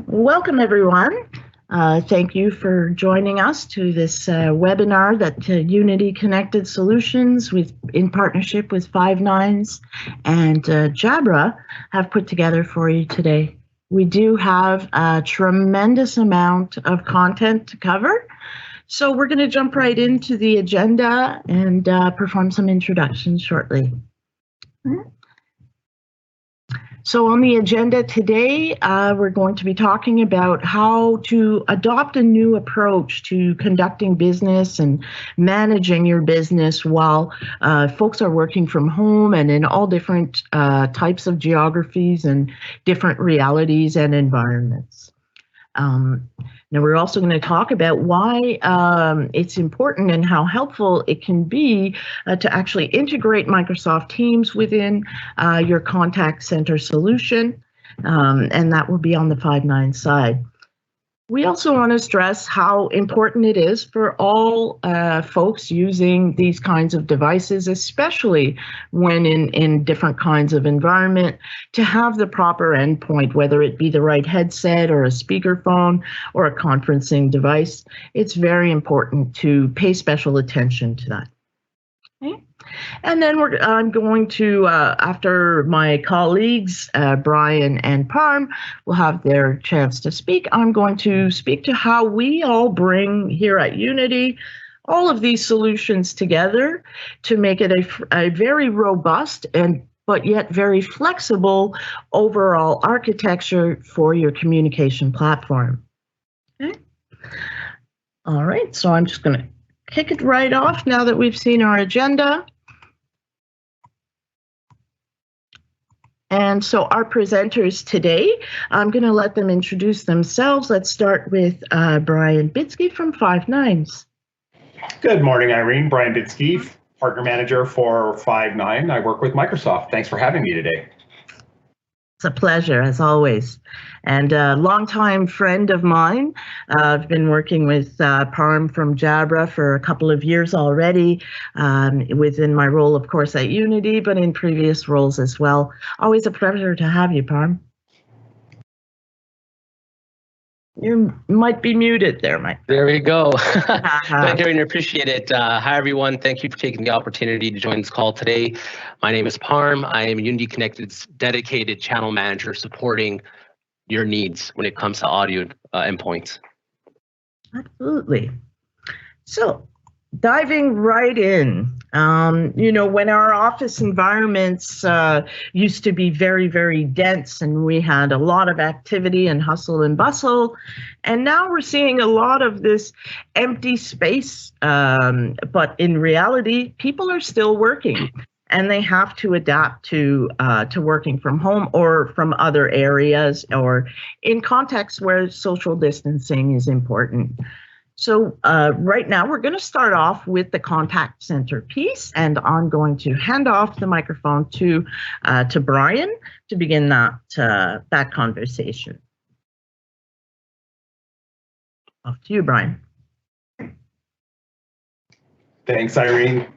Welcome, everyone. Thank you for joining us to this webinar that Unity Connected Solutions in partnership with Five9 and Jabra have put together for you today. We do have a tremendous amount of content to cover, so we're going to jump right into the agenda and perform some introductions shortly. So on the agenda today, we're going to be talking about how to adopt a new approach to conducting business and managing your business while folks are working from home and in all different types of geographies and different realities and environments. Now, we're also going to talk about why it's important and how helpful it can be to actually integrate Microsoft Teams within your contact center solution, and that will be on the Five9 side. We also want to stress how important it is for all folks using these kinds of devices, especially when in different kinds of environment, to have the proper endpoint, whether it be the right headset or a speakerphone or a conferencing device. It's very important to pay special attention to that. Okay. And then I'm going to, after my colleagues, Brian and Parm, will have their chance to speak, I'm going to speak to how we all bring here at Unity all of these solutions together to make it a very robust but yet very flexible overall architecture for your communication platform. Okay. All right, so I'm just going to kick it right off now that we've seen our agenda. And so our presenters today, I'm going to let them introduce themselves. Let's start with Brian Bitsky from Five9. Good morning, Irene. Brian Bitsky, Partner Manager for Five9. I work with Microsoft. Thanks for having me today. It's a pleasure, as always. And a longtime friend of mine. I've been working with Parm from Jabra for a couple of years already, within my role, of course, at Unity, but in previous roles as well. Always a pleasure to have you, Parm. You might be muted there, Mike. There we go. Thank you, and appreciate it. Hi, everyone. Thank you for taking the opportunity to join this call today. My name is Parm. I am Unity Connected's dedicated channel manager supporting your needs when it comes to audio endpoints. Absolutely. So diving right in, when our office environments used to be very, very dense and we had a lot of activity and hustle and bustle, and now we're seeing a lot of this empty space, but in reality, people are still working. And they have to adapt to working from home or from other areas or in contexts where social distancing is important. So right now we're going to start off with the contact center piece, and I'm going to hand off the microphone to Brian to begin that conversation. Off to you, Brian. Thanks, Irene.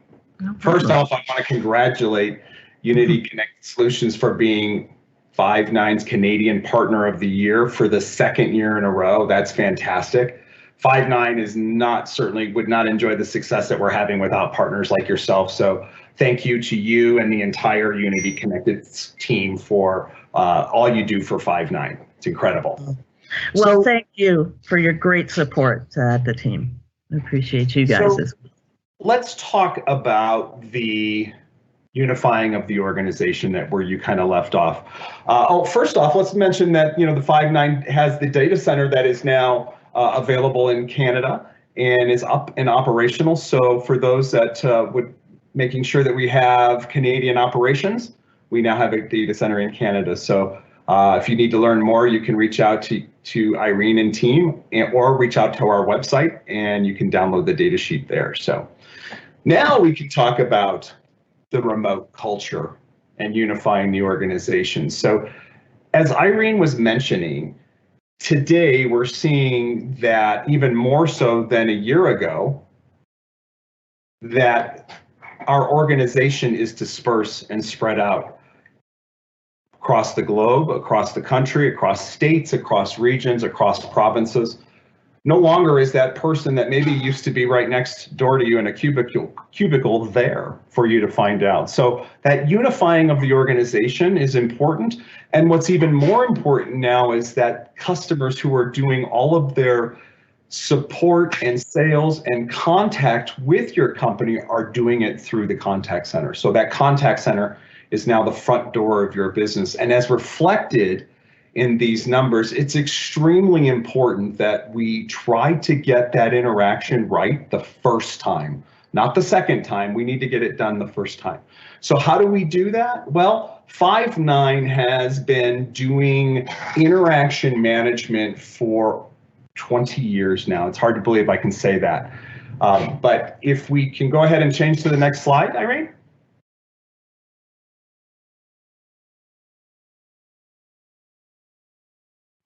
First off, I want to congratulate Unity Connected Solutions for being Five9's Canadian Partner of the Year for the second year in a row. That's fantastic. Five9 would not enjoy the success that we're having without partners like yourself. So thank you to you and the entire Unity Connected team for all you do for Five9. It's incredible. Well, thank you for your great support at the team. I appreciate you guys as well. Let's talk about the unifying of the organization where you kind of left off. First off, let's mention that the Five9 has the data center that is now available in Canada and is up and operational. So for those that making sure that we have Canadian operations, we now have a data center in Canada. So if you need to learn more, you can reach out to Irene and team, or reach out to our website and you can download the data sheet there. So now we can talk about the remote culture and unifying the organization. So as Irene was mentioning, today we're seeing that even more so than a year ago, that our organization is dispersed and spread out across the globe, across the country, across states, across regions, across provinces. No longer is that person that maybe used to be right next door to you in a cubicle there for you to find out. So that unifying of the organization is important. And what's even more important now is that customers who are doing all of their support and sales and contact with your company are doing it through the contact center. So that contact center is now the front door of your business. And as reflected in these numbers, it's extremely important that we try to get that interaction right the first time, not the second time. We need to get it done the first time. So how do we do that? Well, Five9 has been doing interaction management for 20 years now. It's hard to believe I can say that. But if we can go ahead and change to the next slide, Irene.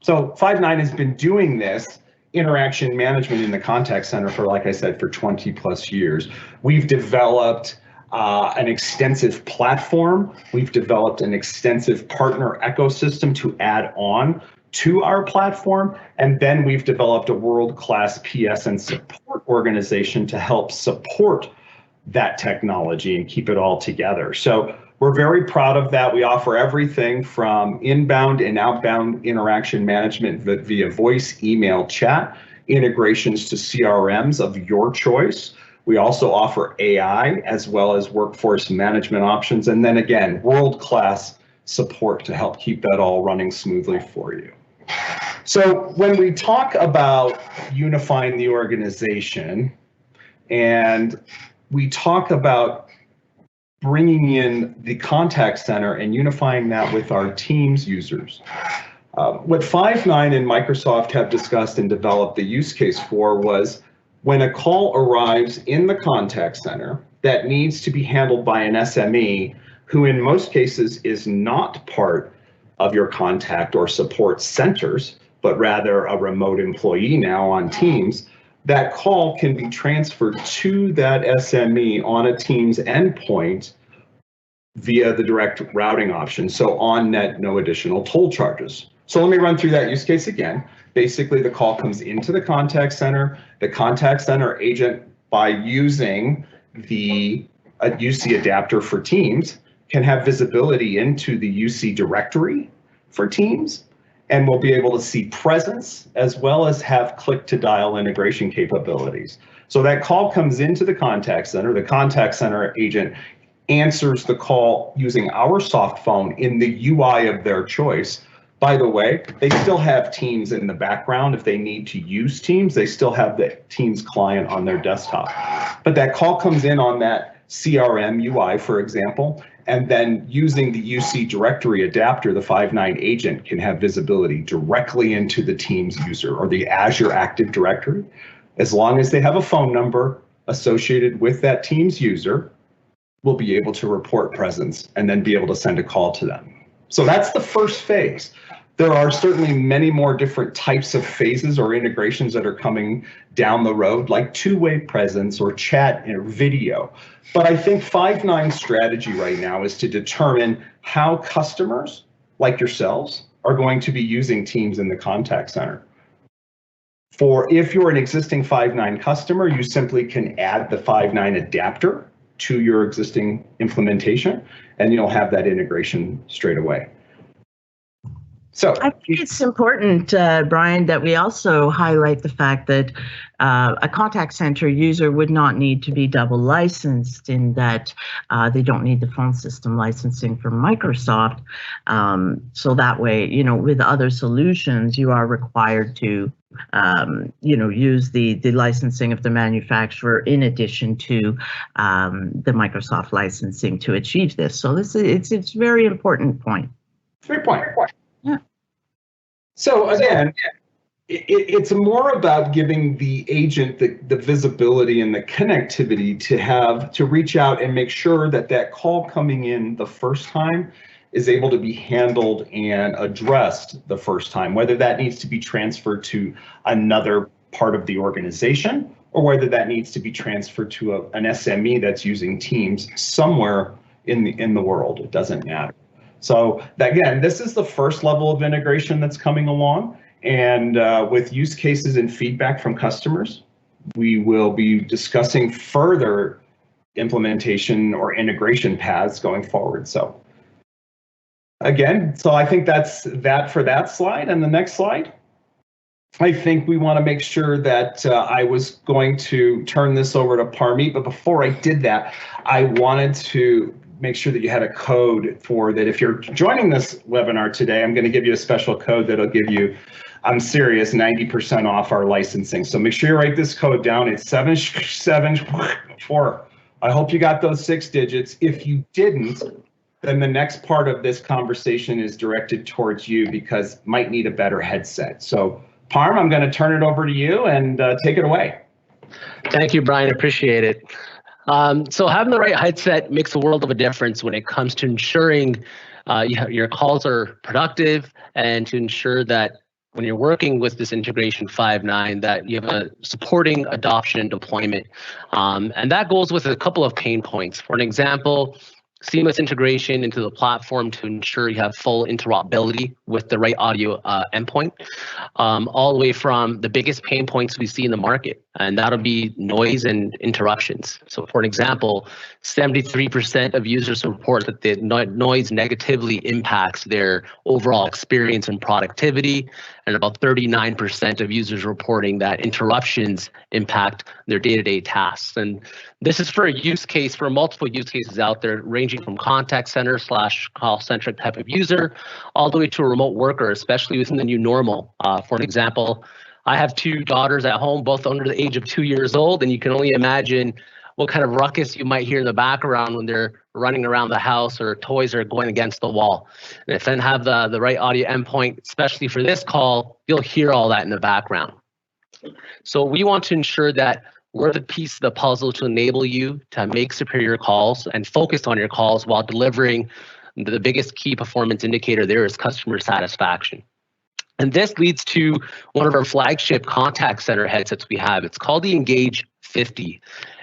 So Five9 has been doing this interaction management in the contact center for, like I said, for 20 plus years. We've developed an extensive platform. We've developed an extensive partner ecosystem to add on to our platform. And then we've developed a world-class PS and support organization to help support that technology and keep it all together. So we're very proud of that. We offer everything from inbound and outbound interaction management via voice, email, chat, integrations to CRMs of your choice. We also offer AI as well as workforce management options. And then again, world-class support to help keep that all running smoothly for you. So when we talk about unifying the organization and we talk about bringing in the contact center and unifying that with our Teams users. What Five9 and Microsoft have discussed and developed the use case for was when a call arrives in the contact center that needs to be handled by an SME, who in most cases is not part of your contact or support centers, but rather a remote employee now on Teams, that call can be transferred to that SME on a Teams endpoint via the direct routing option. So on net, no additional toll charges. So let me run through that use case again. Basically, the call comes into the contact center. The contact center agent, by using the UC adapter for Teams, can have visibility into the UC directory for Teams, and we'll be able to see presence as well as have click-to-dial integration capabilities. So that call comes into the contact center agent answers the call using our soft phone in the UI of their choice. By the way, they still have Teams in the background. If they need to use Teams, they still have the Teams client on their desktop. But that call comes in on that CRM UI, for example, and then using the UC directory adapter, the Five9 agent can have visibility directly into the Teams user or the Azure Active Directory. As long as they have a phone number associated with that Teams user, we'll be able to report presence and then be able to send a call to them. So that's the first phase. There are certainly many more different types of phases or integrations that are coming down the road, like two-way presence or chat or video. But I think Five9's strategy right now is to determine how customers like yourselves are going to be using Teams in the contact center. For if you're an existing Five9 customer, you simply can add the Five9 adapter to your existing implementation, and you'll have that integration straight away. So I think it's important, Brian, that we also highlight the fact that a contact center user would not need to be double licensed in that they don't need the phone system licensing from Microsoft. So that way, you know, with other solutions, you are required to, you know, use the licensing of the manufacturer in addition to the Microsoft licensing to achieve this. So this is, it's a very important point. Great point. Yeah. So again, it's more about giving the agent the visibility and the connectivity to reach out and make sure that that call coming in the first time is able to be handled and addressed the first time, whether that needs to be transferred to another part of the organization or whether that needs to be transferred to an SME that's using Teams somewhere in the world. It doesn't matter. So again, this is the first level of integration that's coming along. And with use cases and feedback from customers, we will be discussing further implementation or integration paths going forward. So again, so I think that's that for that slide. And the next slide, I think we want to make sure that I was going to turn this over to Parmeet, but before I did that, I wanted to make sure that you had a code for that. If you're joining this webinar today, I'm going to give you a special code that'll give you, I'm serious, 90% off our licensing. So make sure you write this code down. It's 774. I hope you got those 6 digits. If you didn't, then the next part of this conversation is directed towards you because might need a better headset. So Parm, I'm going to turn it over to you and take it away. Thank you, Brian. Appreciate it. So having the right headset makes a world of a difference when it comes to ensuring your calls are productive and to ensure that when you're working with this integration Teams-Five9 that you have a supporting adoption and deployment. And that goes with a couple of pain points. For an example, seamless integration into the platform to ensure you have full interoperability with the right audio endpoint, all the way from the biggest pain points we see in the market, and that'll be noise and interruptions. So for an example, 73% of users report that the noise negatively impacts their overall experience and productivity, and about 39% of users reporting that interruptions impact their day-to-day tasks. And this is for a use case, for multiple use cases out there, ranging from contact center / call-centric type of user, all the way to a remote worker, especially within the new normal. For an example, I have 2 daughters at home, both under the age of 2 years old, and you can only imagine what kind of ruckus you might hear in the background when they're running around the house or toys are going against the wall. And if then have the right audio endpoint, especially for this call, you'll hear all that in the background. So we want to ensure that we're the piece of the puzzle to enable you to make superior calls and focus on your calls while delivering the biggest key performance indicator there is customer satisfaction. And this leads to one of our flagship contact center headsets we have. It's called the Engage 50.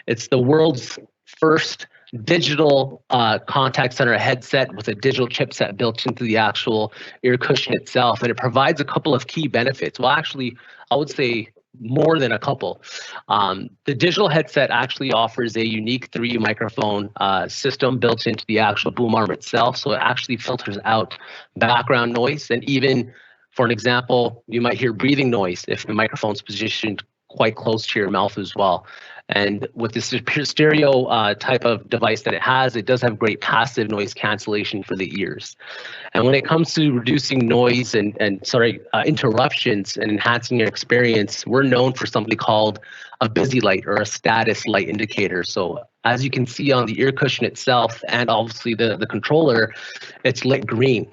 It's the world's first digital contact center headset with a digital chipset built into the actual ear cushion itself. And it provides a couple of key benefits. Well, actually, I would say more than a couple. The digital headset actually offers a unique 3 microphone system built into the actual boom arm itself. So it actually filters out background noise. And even, for an example, you might hear breathing noise if the microphone's positioned quite close to your mouth as well. And with this stereo type of device that it does have great passive noise cancellation for the ears. And when it comes to reducing noise and interruptions and enhancing your experience, we're known for something called a busy light or a status light indicator. So as you can see on the ear cushion itself and obviously the controller, it's lit green.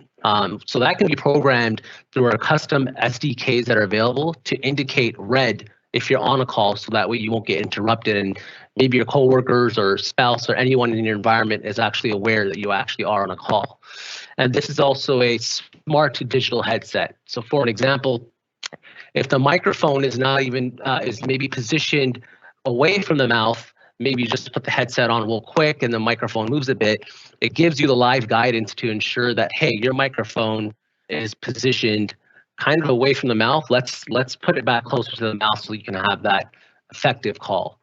So that can be programmed through our custom SDKs that are available to indicate red if you're on a call, so that way you won't get interrupted and maybe your coworkers or spouse or anyone in your environment is actually aware that you actually are on a call. And this is also a smart to digital headset. So for an example, if the microphone is not even, is maybe positioned away from the mouth, maybe you just put the headset on real quick and the microphone moves a bit, it gives you the live guidance to ensure that, hey, your microphone is positioned kind of away from the mouth. Let's put it back closer to the mouth so you can have that effective call.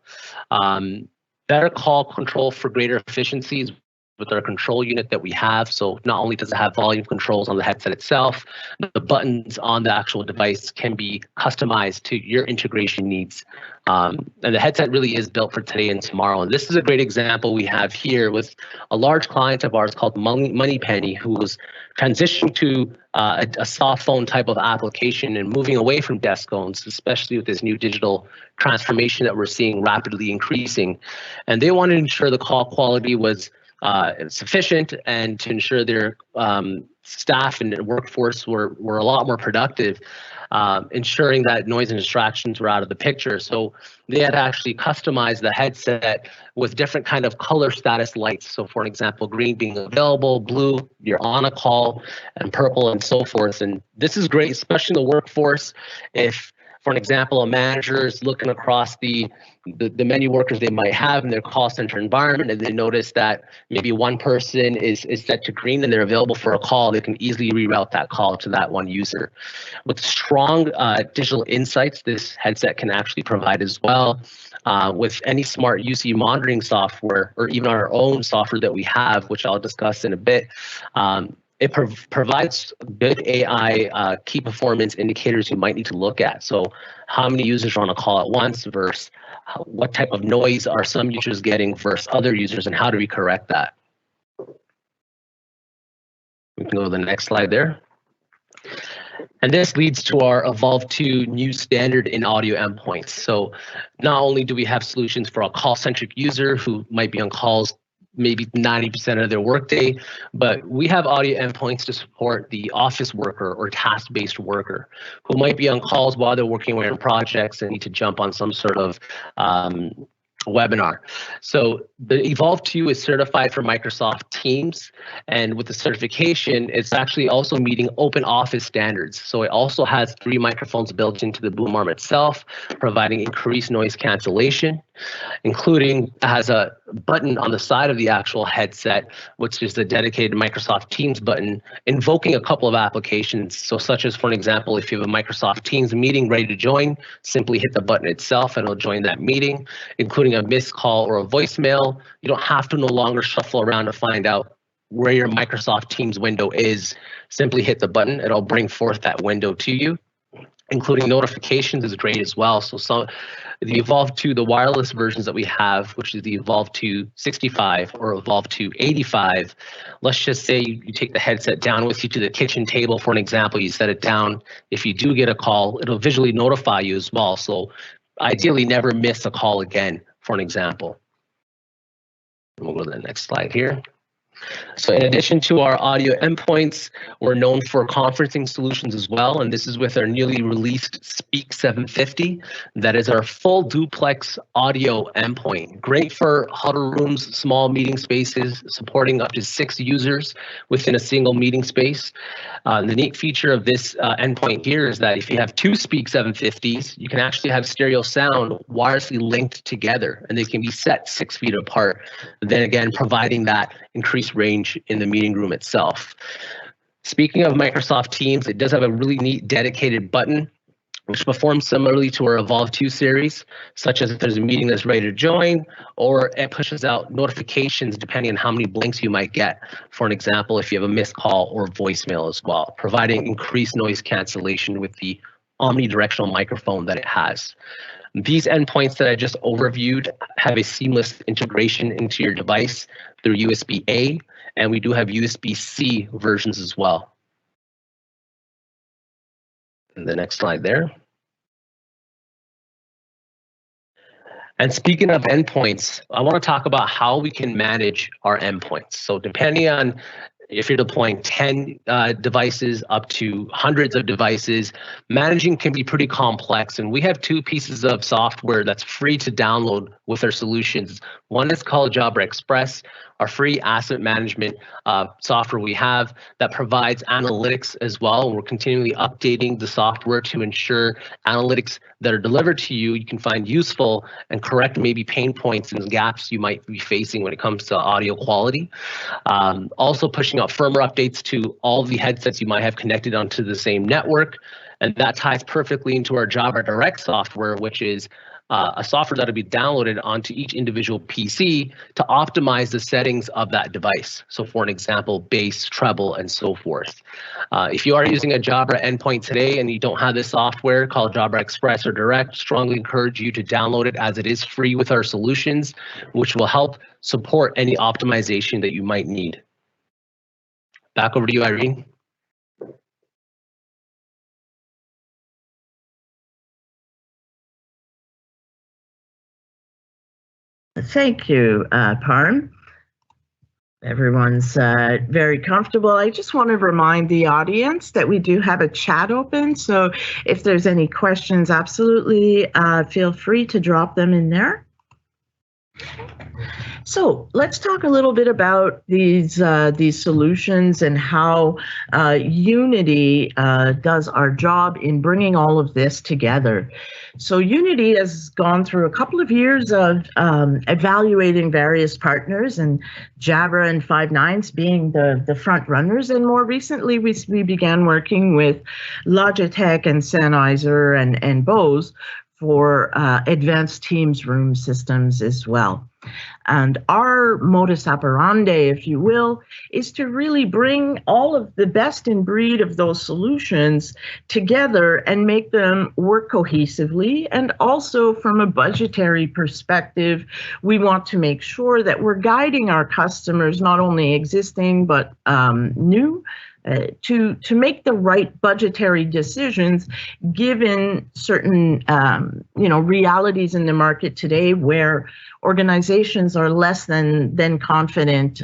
Better call control for greater efficiencies with our control unit that we have. So not only does it have volume controls on the headset itself, the buttons on the actual device can be customized to your integration needs. And the headset really is built for today and tomorrow. And this is a great example we have here with a large client of ours called Moneypenny, who was transitioning to a soft phone type of application and moving away from desk phones, especially with this new digital transformation that we're seeing rapidly increasing. And they wanted to ensure the call quality was sufficient and to ensure their staff and workforce were a lot more productive, ensuring that noise and distractions were out of the picture. So they had actually customized the headset with different kind of color status lights. So for example, green being available, blue, you're on a call, and purple and so forth. And this is great, especially in the workforce. If For an example, a manager is looking across the many workers they might have in their call center environment, and they notice that maybe one person is set to green and they're available for a call. They can easily reroute that call to that one user. With strong digital insights, this headset can actually provide as well. With any smart UC monitoring software, or even our own software that we have, which I'll discuss in a bit, it provides good AI key performance indicators you might need to look at. So how many users are on a call at once versus what type of noise are some users getting versus other users, and how do we correct that? We can go to the next slide there. And this leads to our Evolve 2 new standard in audio endpoints. So not only do we have solutions for a call-centric user who might be on calls maybe 90% of their workday, but we have audio endpoints to support the office worker or task-based worker who might be on calls while they're working on projects and need to jump on some sort of webinar. So the Evolve 2 is certified for Microsoft Teams, and with the certification, it's actually also meeting open office standards. So it also has 3 microphones built into the boom arm itself, providing increased noise cancellation, including has a button on the side of the actual headset, which is the dedicated Microsoft Teams button, invoking a couple of applications. So such as, for an example, if you have a Microsoft Teams meeting ready to join, simply hit the button itself and it'll join that meeting, including a missed call or a voicemail. You don't have to no longer shuffle around to find out where your Microsoft Teams window is. Simply hit the button, it'll bring forth that window to you. Including notifications is great as well. So the Evolve 2, the wireless versions that we have, which is the Evolve 2 65 or Evolve 2 85, let's just say you take the headset down with you to the kitchen table, for an example, you set it down. If you do get a call, it'll visually notify you as well. So ideally never miss a call again, for an example. And we'll go to the next slide here. So in addition to our audio endpoints, we're known for conferencing solutions as well, and this is with our newly released Speak 750. That is our full duplex audio endpoint. Great for huddle rooms, small meeting spaces, supporting up to 6 users within a single meeting space. The neat feature of this endpoint here is that if you have 2 Speak 750s, you can actually have stereo sound wirelessly linked together, and they can be set 6 feet apart. Then again, providing that increased range in the meeting room itself. Speaking of Microsoft Teams, it does have a really neat dedicated button which performs similarly to our Evolve 2 series, such as if there's a meeting that's ready to join, or it pushes out notifications depending on how many blinks you might get. For an example, if you have a missed call or voicemail as well, providing increased noise cancellation with the omnidirectional microphone that it has. These endpoints that I just overviewed have a seamless integration into your device through USB-A, and we do have USB-C versions as well. And the next slide there. And speaking of endpoints, I want to talk about how we can manage our endpoints. So depending on if you're deploying 10 devices up to hundreds of devices, managing can be pretty complex. And we have 2 pieces of software that's free to download with our solutions. One is called Jabra Express, our free asset management software we have that provides analytics as well. We're continually updating the software to ensure analytics that are delivered to you, you can find useful and correct maybe pain points and gaps you might be facing when it comes to audio quality. Also pushing out firmware updates to all the headsets you might have connected onto the same network. And that ties perfectly into our Jabra Direct software, which is a software that'll be downloaded onto each individual PC to optimize the settings of that device. So for an example, bass, treble, and so forth. If you are using a Jabra endpoint today and you don't have this software called Jabra Express or Direct, strongly encourage you to download it as it is free with our solutions, which will help support any optimization that you might need. Back over to you, Irene. Thank you, Parm. Everyone's very comfortable. I just want to remind the audience that we do have a chat open. So if there's any questions, absolutely feel free to drop them in there. So let's talk a little bit about these solutions and how Unity does our job in bringing all of this together. So Unity has gone through a couple of years of evaluating various partners, and Jabra and Five9 being the front runners. And more recently, we began working with Logitech and Sennheiser and Bose for advanced Teams room systems as well. And our modus operandi, if you will, is to really bring all of the best in breed of those solutions together and make them work cohesively. And also from a budgetary perspective, we want to make sure that we're guiding our customers, not only existing, but new, to make the right budgetary decisions given certain realities in the market today, where organizations are less than confident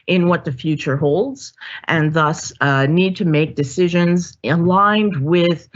in what the future holds, and thus need to make decisions aligned with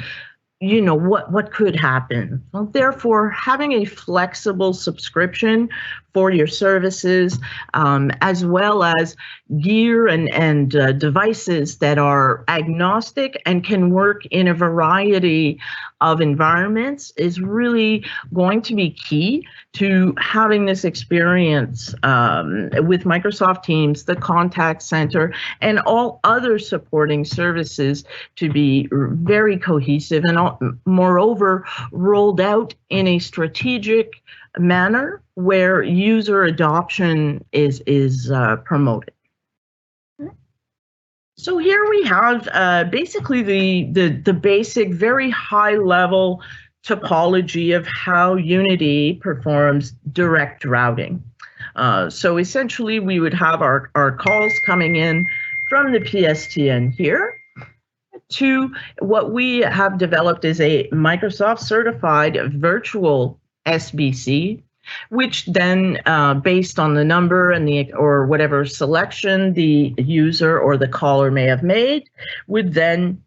what could happen. Well, therefore, having a flexible subscription for your services, as well as gear and devices that are agnostic and can work in a variety of environments, is really going to be key to having this experience with Microsoft Teams, the contact center, and all other supporting services to be very cohesive and moreover rolled out in a strategic manner where user adoption is promoted. So here we have basically the basic, very high level topology of how Unity performs direct routing. So essentially we would have our calls coming in from the PSTN here to what we have developed is a Microsoft certified virtual SBC, which then, based on the number and or whatever selection the user or the caller may have made, would then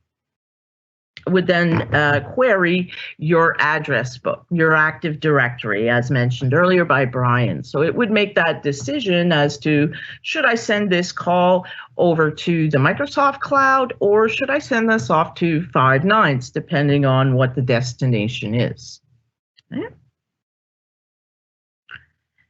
query your address book, your Active Directory, as mentioned earlier by Brian. So it would make that decision as to, should I send this call over to the Microsoft Cloud, or should I send this off to Five9, depending on what the destination is. Okay.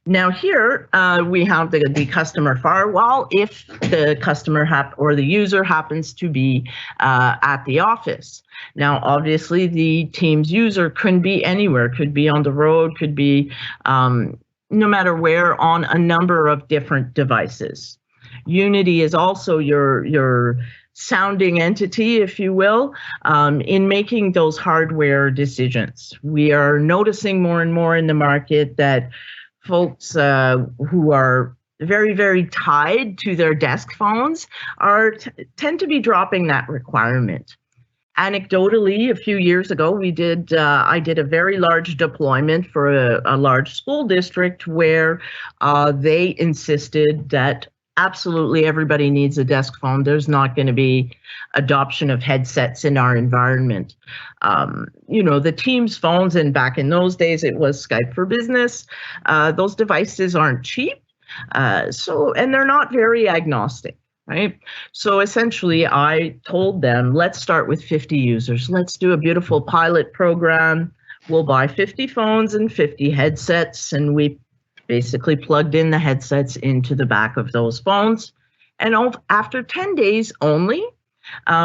Now here we have the customer firewall if the customer or the user happens to be at the office. Now, obviously, the Teams user couldn't be anywhere, could be on the road, could be no matter where on a number of different devices. Unity is also your sounding entity, if you will, in making those hardware decisions. We are noticing more and more in the market that folks who are very, very tied to their desk phones tend to be dropping that requirement. Anecdotally, a few years ago, I did a very large deployment for a large school district where they insisted that absolutely everybody needs a desk phone. There's not going to be adoption of headsets in our environment. The Teams phones, and back in those days, it was Skype for Business. Those devices aren't cheap, and they're not very agnostic. Right. So essentially, I told them, let's start with 50 users. Let's do a beautiful pilot program. We'll buy 50 phones and 50 headsets. And we basically plugged in the headsets into the back of those phones. And after 10 days only,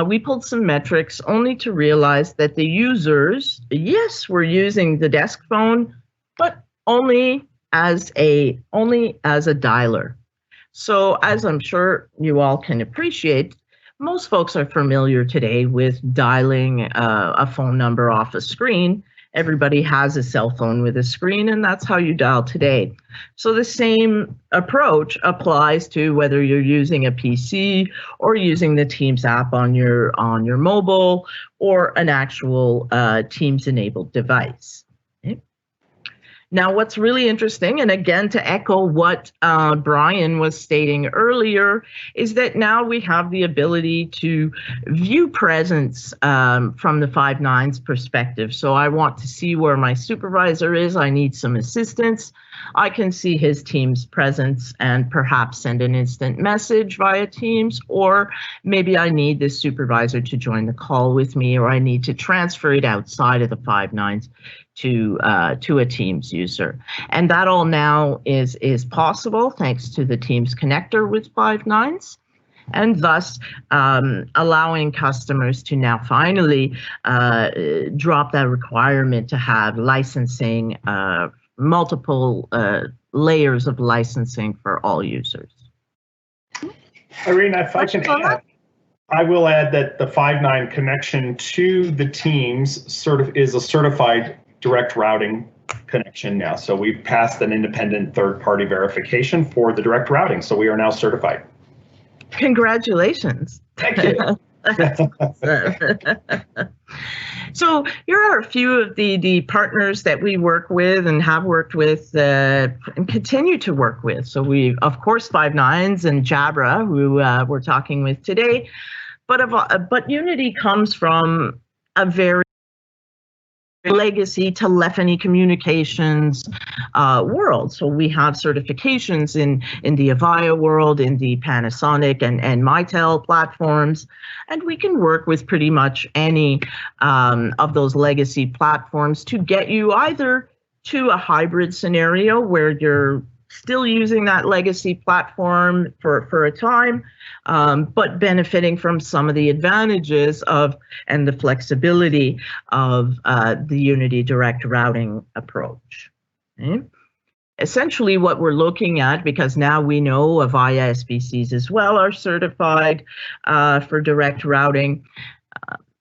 we pulled some metrics only to realize that the users, yes, were using the desk phone, but only as a dialer. So as I'm sure you all can appreciate, most folks are familiar today with dialing a phone number off a screen. Everybody has a cell phone with a screen, and that's how you dial today. So the same approach applies to whether you're using a PC or using the Teams app on your mobile or an actual Teams-enabled device. Okay. Now, what's really interesting, and again, to echo what Brian was stating earlier, is that now we have the ability to view presence from the Five9's perspective. So I want to see where my supervisor is. I need some assistance. I can see his Teams presence and perhaps send an instant message via Teams, or maybe I need this supervisor to join the call with me, or I need to transfer it outside of the Five9's to a Teams user. And that all now is possible thanks to the Teams connector with Five9's, and thus allowing customers to now finally drop that requirement to have licensing, multiple layers of licensing for all users. Irene, if I can add, I will add that the Five9 connection to the Teams is a certified direct routing connection now. So we've passed an independent third-party verification for the direct routing. So we are now certified. Congratulations. Thank you. So here are a few of the partners that we work with and have worked with and continue to work with. So we, of course, Five9's and Jabra, who we're talking with today, but Unity comes from a very legacy telephony communications world. So we have certifications in the Avaya world, in the Panasonic and Mitel platforms, and we can work with pretty much any of those legacy platforms to get you either to a hybrid scenario where you're still using that legacy platform for a time, but benefiting from some of the advantages of and the flexibility of the Unity direct routing approach. Okay? Essentially what we're looking at, because now we know Avaya SBCs as well are certified for direct routing.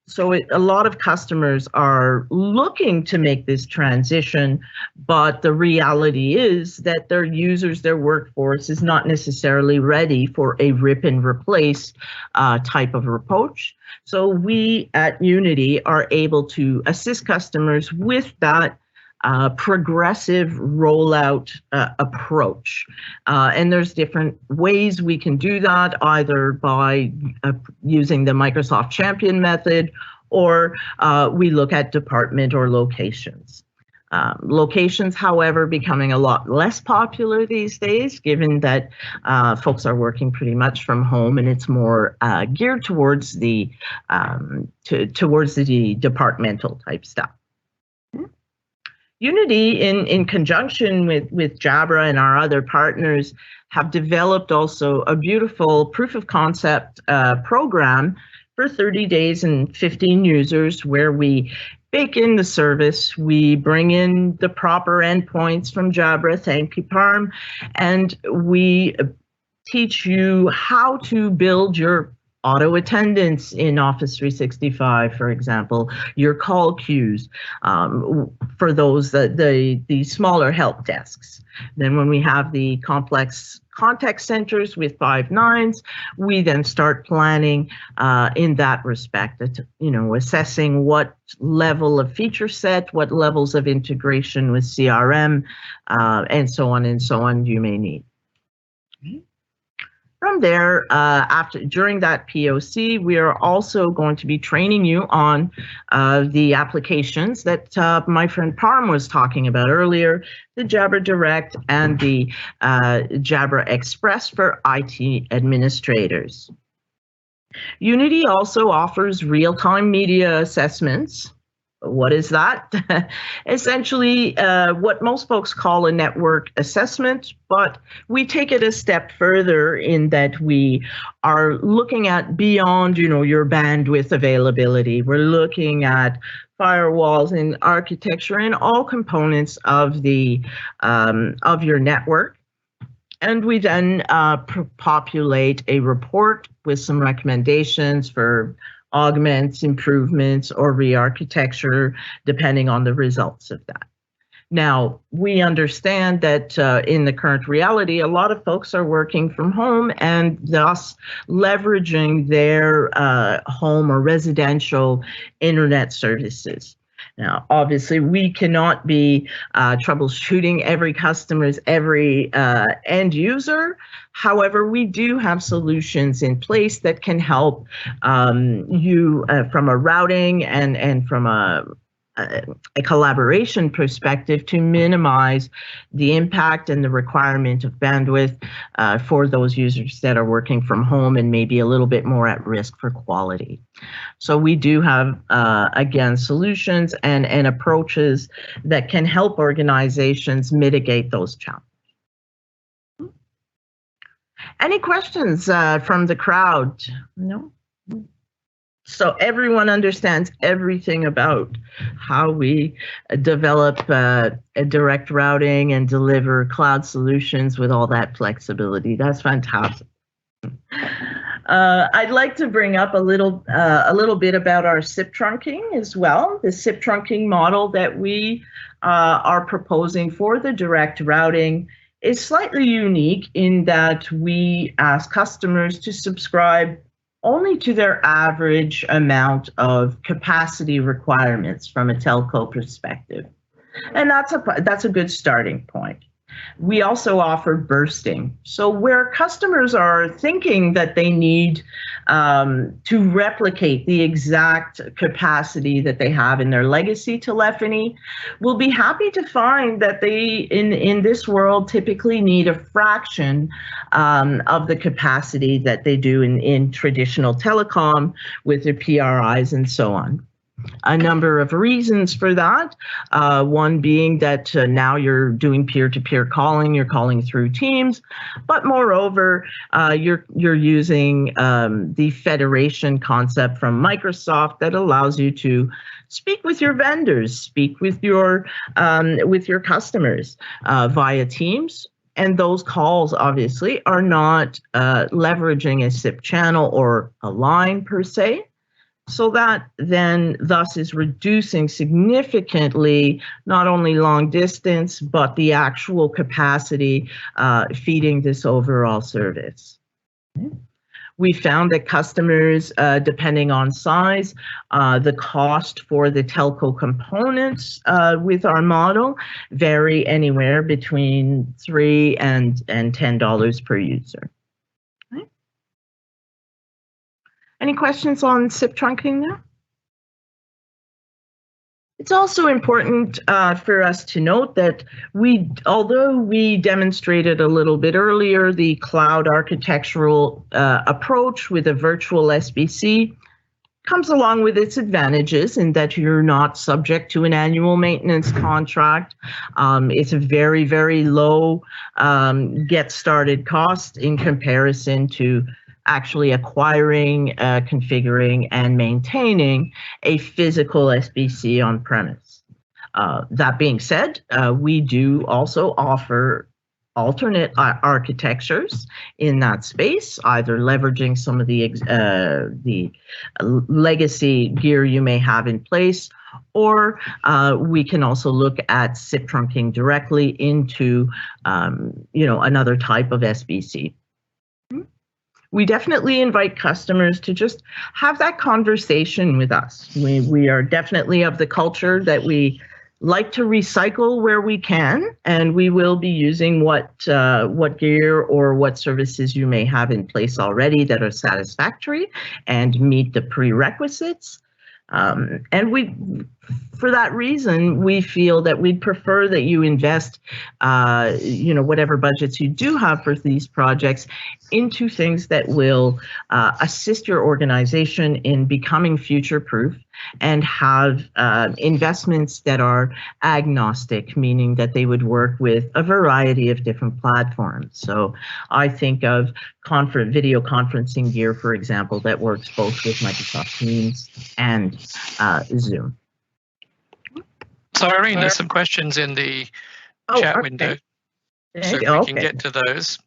So a lot of customers are looking to make this transition, but the reality is that their users, their workforce is not necessarily ready for a rip and replace type of approach. So we at Unity are able to assist customers with that progressive rollout approach. And there's different ways we can do that, either by using the Microsoft Champion method, or we look at department or locations. Locations, however, becoming a lot less popular these days, given that folks are working pretty much from home, and it's more geared towards the departmental type stuff. Unity, in conjunction with Jabra and our other partners, have developed also a beautiful proof of concept program for 30 days and 15 users, where we bake in the service, we bring in the proper endpoints from Jabra, thank you, Parm, and we teach you how to build your auto attendance in Office 365, for example, your call queues for those the smaller help desks. Then when we have the complex contact centers with Five9's, we then start planning in that respect, assessing what level of feature set, what levels of integration with CRM, and so on you may need. From there, during that POC, we are also going to be training you on the applications that my friend Parm was talking about earlier, the Jabra Direct and the Jabra Express for IT administrators. Unity also offers real-time media assessments. What is that? Essentially, what most folks call a network assessment, but we take it a step further in that we are looking at beyond, your bandwidth availability. We're looking at firewalls and architecture and all components of the of your network. And we then populate a report with some recommendations for augments, improvements, or re-architecture, depending on the results of that. Now, we understand that in the current reality, a lot of folks are working from home and thus leveraging their home or residential internet services. Now, obviously, we cannot be troubleshooting every customer's every end user. However, we do have solutions in place that can help you from a routing and from a collaboration perspective to minimize the impact and the requirement of bandwidth for those users that are working from home and maybe a little bit more at risk for quality. So we do have, again, solutions and approaches that can help organizations mitigate those challenges. Any questions from the crowd? No? So everyone understands everything about how we develop a direct routing and deliver cloud solutions with all that flexibility. That's fantastic. I'd like to bring up a little bit about our SIP trunking as well. The SIP trunking model that we are proposing for the direct routing is slightly unique in that we ask customers to subscribe only to their average amount of capacity requirements from a telco perspective. And that's a good starting point. We also offer bursting. So where customers are thinking that they need to replicate the exact capacity that they have in their legacy telephony, we'll be happy to find that they, in this world, typically need a fraction of the capacity that they do in traditional telecom with their PRIs and so on. A number of reasons for that. One being that now you're doing peer-to-peer calling, you're calling through Teams, but moreover, you're using the federation concept from Microsoft that allows you to speak with your vendors, speak with your customers via Teams. And those calls, obviously, are not leveraging a SIP channel or a line per se. So that then thus is reducing significantly not only long distance, but the actual capacity feeding this overall service. Okay. We found that customers, depending on size, the cost for the telco components with our model vary anywhere between $3 and $10 per user. Any questions on SIP trunking there? It's also important for us to note that although we demonstrated a little bit earlier the cloud architectural approach with a virtual SBC, comes along with its advantages in that you're not subject to an annual maintenance contract. It's a very, very low get started cost in comparison to actually acquiring, configuring, and maintaining a physical SBC on premise. That being said, we do also offer alternate architectures in that space, either leveraging some of the legacy gear you may have in place, or we can also look at SIP trunking directly into another type of SBC. We definitely invite customers to just have that conversation with us. We are definitely of the culture that we like to recycle where we can, and we will be using what gear or what services you may have in place already that are satisfactory and meet the prerequisites. And for that reason, we feel that we'd prefer that you invest, whatever budgets you do have for these projects into things that will assist your organization in becoming future-proof and have investments that are agnostic, meaning that they would work with a variety of different platforms. So I think of video conferencing gear, for example, that works both with Microsoft Teams and Zoom. So Irene, there's some questions in the chat window, so if we can get to those.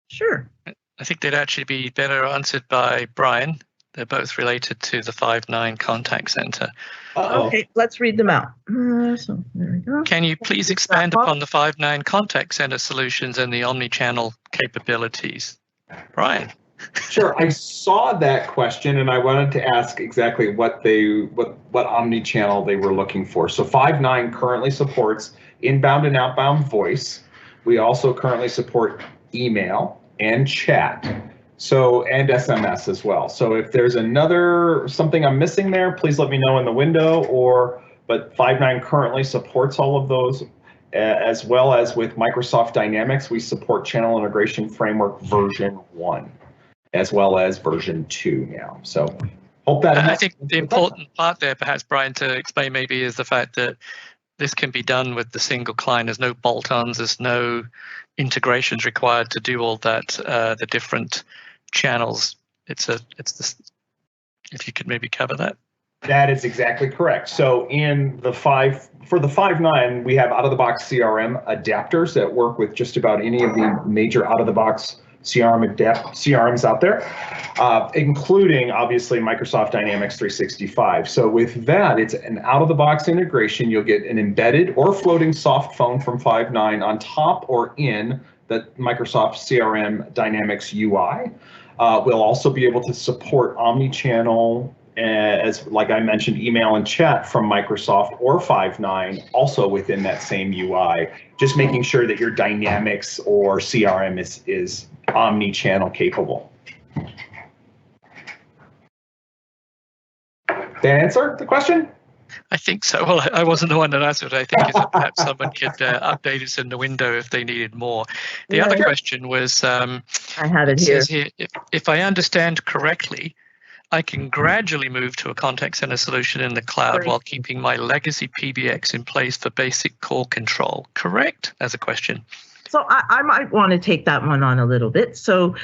Sure. I think they'd actually be better answered by Brian. They're both related to the Five9 contact center. Okay, let's read them out. So there we go. Can you please expand upon the Five9 contact center solutions and the omni-channel capabilities? Brian. Sure, I saw that question and I wanted to ask exactly what omni-channel they were looking for. So Five9 currently supports inbound and outbound voice. We also currently support email and chat. And SMS as well. So if there's something I'm missing there, please let me know in the window, but Five9 currently supports all of those, as well as with Microsoft Dynamics, we support Channel Integration Framework version 1. As well as version 2 now. So hope that. I think the important part there, perhaps, Brian, to explain maybe is the fact that this can be done with the single client. There's no bolt-ons, there's no integrations required to do all that, the different channels. If you could maybe cover that. That is exactly correct. So for the Five9, we have out-of-the-box CRM adapters that work with just about any of the major out-of-the-box CRMs out there, including obviously Microsoft Dynamics 365. So with that, it's an out-of-the-box integration. You'll get an embedded or floating soft phone from Five9 on top or in the Microsoft CRM Dynamics UI. We'll also be able to support omni-channel, as like I mentioned, email and chat from Microsoft or Five9, also within that same UI, just making sure that your Dynamics or CRM is omni-channel capable. Did that answer the question? I think so. Well, I wasn't the one that answered. I think is that perhaps someone could update us in the window if they needed more. The other question was, I have it says here. If I understand correctly, I can gradually move to a contact center solution in the cloud while keeping my legacy PBX in place for basic call control. Correct? As a question. So I might want to take that one on a little bit. So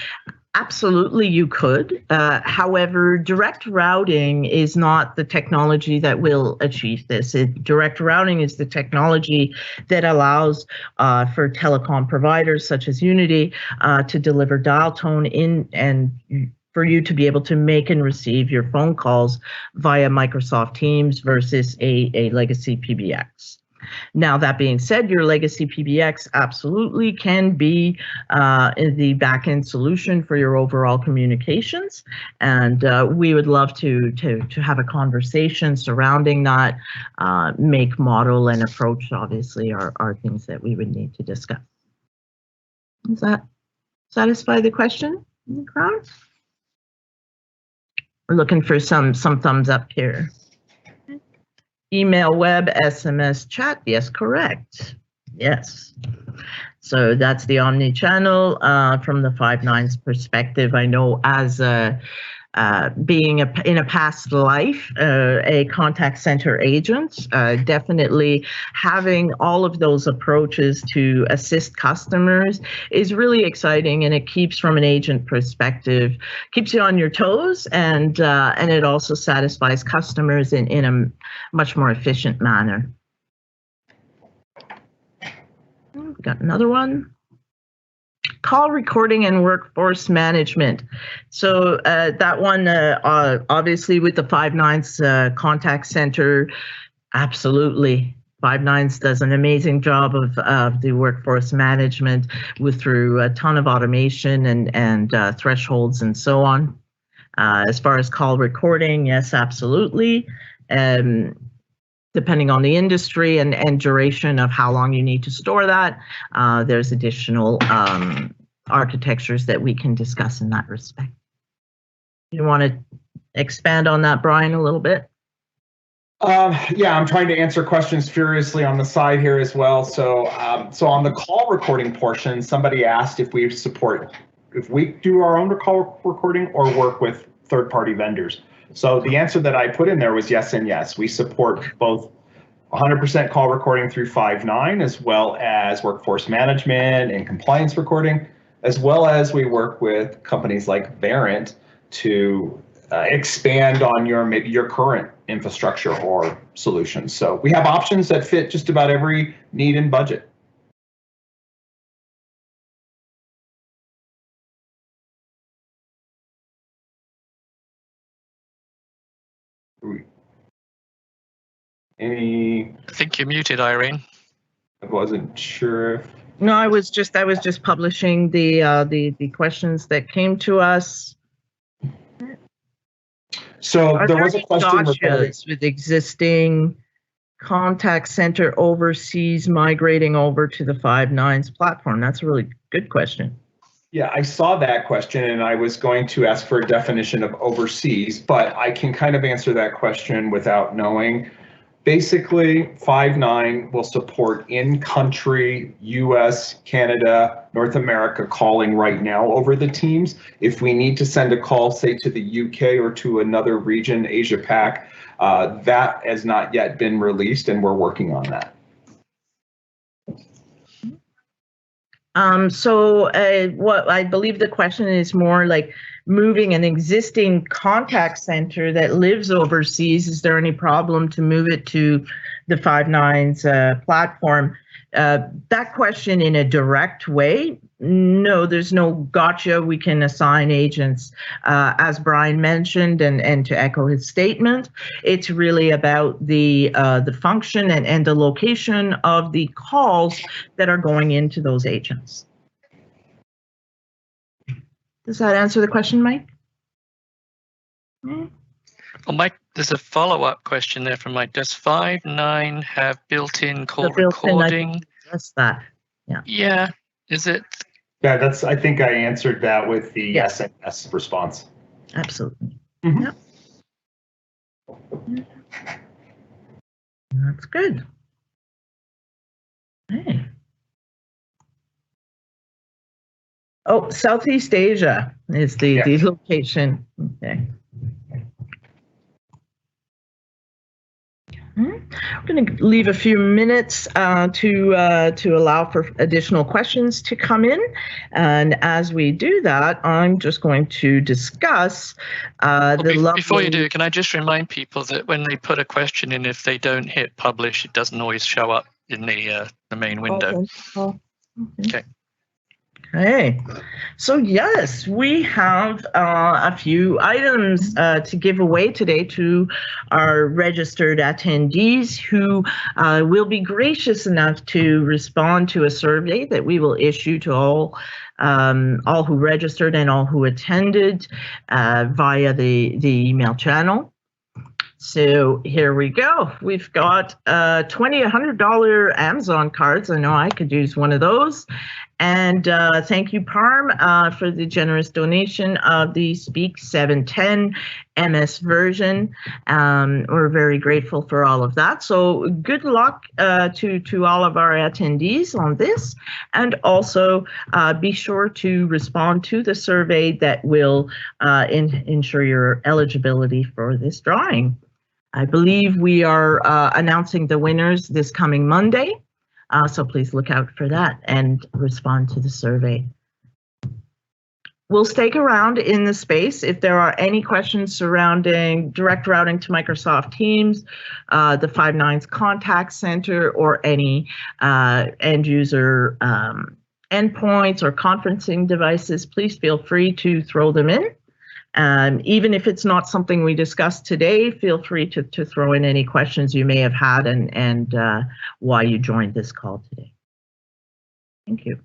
absolutely you could. However, direct routing is not the technology that will achieve this. Direct routing is the technology that allows for telecom providers such as Unity to deliver dial tone in and for you to be able to make and receive your phone calls via Microsoft Teams versus a legacy PBX. Now, that being said, your legacy PBX absolutely can be the back-end solution for your overall communications, and we would love to have a conversation surrounding that. Make, model, and approach obviously are things that we would need to discuss. Does that satisfy the question in the crowd? We're looking for some thumbs up here. Email, web, SMS, chat. Yes, correct. Yes. So that's the omni-channel from the Five9's perspective. I know as being in a past life, a contact center agent, definitely having all of those approaches to assist customers is really exciting, and it keeps, from an agent perspective, keeps you on your toes, and it also satisfies customers in a much more efficient manner. We've got another one. Call recording and workforce management. So that one, obviously with the Five9's contact center, absolutely. Five9's does an amazing job of the workforce management through a ton of automation and thresholds and so on. As far as call recording, yes, absolutely. Depending on the industry and duration of how long you need to store that, there's additional architectures that we can discuss in that respect. You want to expand on that, Brian, a little bit? Yeah, I'm trying to answer questions furiously on the side here as well. So on the call recording portion, somebody asked if we do our own call recording or work with third-party vendors. So the answer that I put in there was yes and yes. We support both 100% call recording through Five9, as well as workforce management and compliance recording, as well as we work with companies like Verint to expand on maybe your current infrastructure or solutions. So we have options that fit just about every need and budget. I think you're muted, Irene. I wasn't sure if No, I was just publishing the questions that came to us. So Are there was a question regarding with existing contact center overseas migrating over to the Five9's platform. That's a really good question. Yeah, I saw that question and I was going to ask for a definition of overseas, but I can kind of answer that question without knowing. Basically, Five9 will support in-country, US, Canada, North America calling right now over the Teams. If we need to send a call, say to the UK or to another region, Asia Pac, that has not yet been released and we're working on that. What I believe the question is more like moving an existing contact center that lives overseas. Is there any problem to move it to the Five9's platform? That question in a direct way, no, there's no gotcha. We can assign agents, as Brian mentioned, and to echo his statement, it's really about the function and the location of the calls that are going into those agents. Does that answer the question, Mike? Well, Mike, there's a follow-up question there from Mike. Does Five9 have built-in call recording? That's that. Yeah. Yeah. Is it? Yeah, I think I answered that with the SMS response. Absolutely. Mm-hmm. Yep. That's good. Hey. Oh, Southeast Asia is the location. Okay. I'm going to leave a few minutes to allow for additional questions to come in, and as we do that, I'm just going to discuss Before you do, can I just remind people that when they put a question in, if they don't hit publish, it doesn't always show up in the main window. Okay. Okay, so yes, we have a few items to give away today to our registered attendees who will be gracious enough to respond to a survey that we will issue to all who registered and all who attended via the email channel. So here we go. We've got $20, $100 Amazon cards. I know I could use one of those. And thank you, Parm, for the generous donation of the Speak 710 MS version. We're very grateful for all of that. So good luck to all of our attendees on this. And also be sure to respond to the survey that will ensure your eligibility for this drawing. I believe we are announcing the winners this coming Monday. So please look out for that and respond to the survey. We'll stick around in the space if there are any questions surrounding direct routing to Microsoft Teams, the Five9's contact center, or any end user endpoints or conferencing devices. Please feel free to throw them in. Even if it's not something we discussed today, feel free to throw in any questions you may have had and why you joined this call today. Thank you.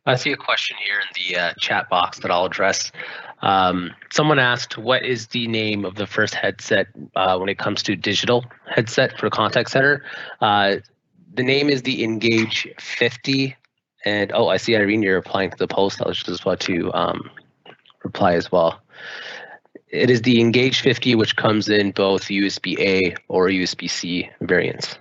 I see a question here in the chat box that I'll address. Someone asked, what is the name of the first headset when it comes to digital headset for contact center? The name is the Engage 50. And oh, I see, Irene, you're applying to the post. I was just about to reply as well. It is the Engage 50, which comes in both USB-A or USB-C variants.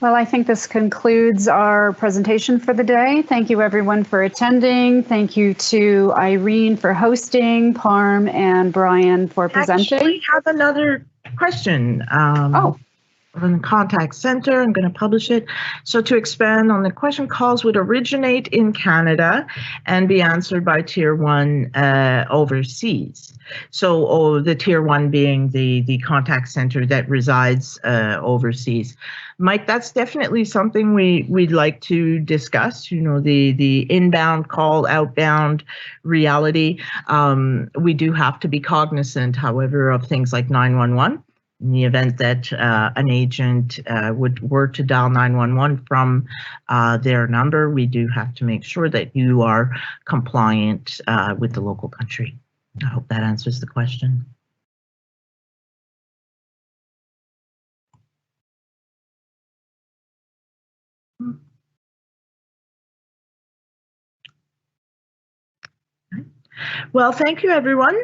Well, I think this concludes our presentation for the day. Thank you, everyone, for attending. Thank you to Irene for hosting, Parm and Brian for presenting. Actually, I have another question. From the contact center, I'm going to publish it. So to expand on the question, calls would originate in Canada and be answered by Tier 1 overseas. So the Tier 1 being the contact center that resides overseas. Mike, that's definitely something we'd like to discuss, you know, the inbound call, outbound reality. We do have to be cognizant, however, of things like 911. In the event that an agent were to dial 911 from their number, we do have to make sure that you are compliant with the local country. I hope that answers the question. Well, thank you, everyone.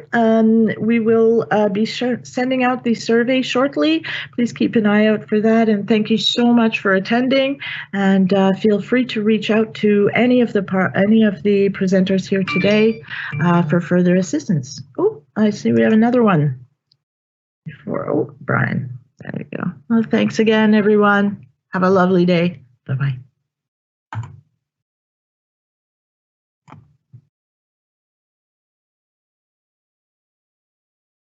We will be sending out the survey shortly. Please keep an eye out for that. And thank you so much for attending. And feel free to reach out to any of the presenters here today for further assistance. Oh, I see we have another one. Brian. There we go. Well, thanks again, everyone. Have a lovely day. Bye-bye.